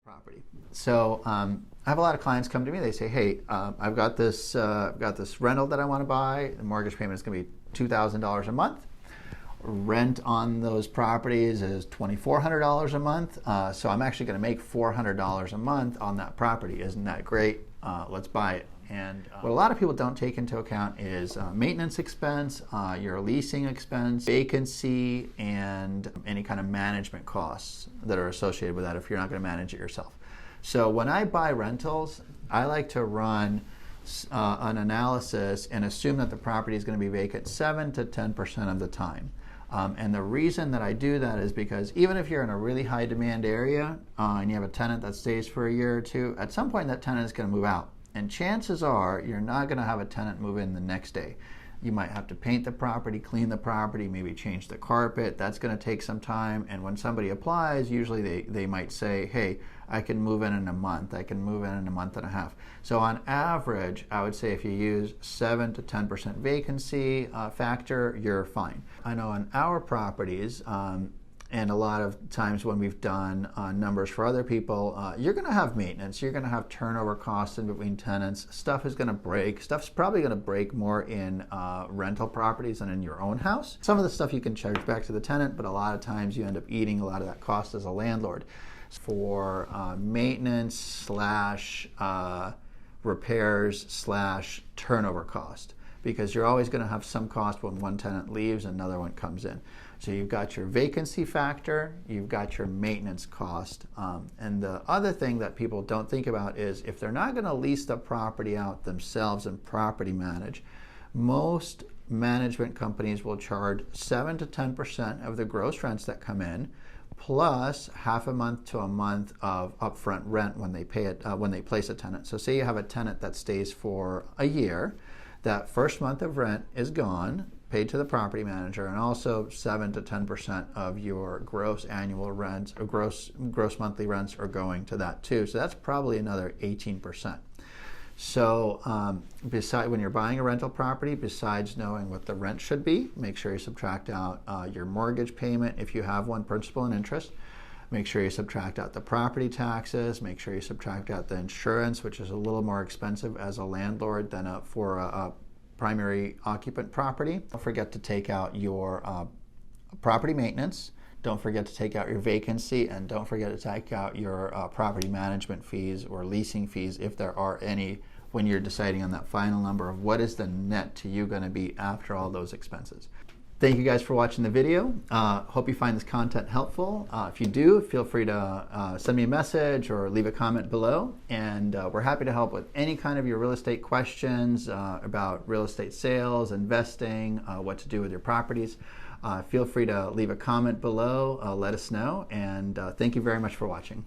Property. So I have a lot of clients come to me. They say, "Hey, I've got this rental that I want to buy. The mortgage payment is going to be $2,000 a month. Rent on those properties is $2,400 a month. So I'm actually going to make $400 a month on that property. Isn't that great? Let's buy it." And what a lot of people don't take into account is maintenance expense, your leasing expense, vacancy, and any kind of management costs that are associated with that if you're not going to manage it yourself. So when I buy rentals, I like to run an analysis and assume that the property is going to be vacant 7 to 10% of the time. And the reason that I do that is because even if you're in a really high demand area and you have a tenant that stays for a year or two, at some point that tenant is going to move out. And chances are you're not going to have a tenant move in the next day. You might have to paint the property, clean the property, maybe change the carpet. That's going to take some time. And when somebody applies, usually they might say, "Hey, I can move in a month. I can move in a month and a half." So on average, I would say if you use 7 to 10% vacancy factor, you're fine. I know on our properties, and a lot of times when we've done numbers for other people, you're going to have maintenance, you're going to have turnover costs in between tenants. Stuff is going to break. Stuff's probably going to break more in rental properties than in your own house. Some of the stuff you can charge back to the tenant, but a lot of times you end up eating a lot of that cost as a landlord. For maintenance slash repairs slash turnover cost, because you're always going to have some cost when one tenant leaves and another one comes in. So you've got your vacancy factor, you've got your maintenance cost. And the other thing that people don't think about is if they're not going to lease the property out themselves and property manage, most management companies will charge 7 to 10% of the gross rents that come in, plus half a month to a month of upfront rent when they pay it when they place a tenant. So say you have a tenant that stays for a year, that first month of rent is gone, paid to the property manager, and also 7 to 10% of your gross annual rents or gross monthly rents are going to that too. So that's probably another 18%. So when you're buying a rental property, besides knowing what the rent should be, make sure you subtract out your mortgage payment if you have one, principal and interest. Make sure you subtract out the property taxes. Make sure you subtract out the insurance, which is a little more expensive as a landlord than for a primary occupant property. Don't forget to take out your property maintenance. Don't forget to take out your vacancy, and don't forget to take out your property management fees or leasing fees if there are any, when you're deciding on that final number of what is the net to you going to be after all those expenses. Thank you guys for watching the video. Hope you find this content helpful. If you do, feel free to send me a message or leave a comment below, and we're happy to help with any kind of your real estate questions about real estate sales, investing, what to do with your properties. Feel free to leave a comment below, let us know, and thank you very much for watching.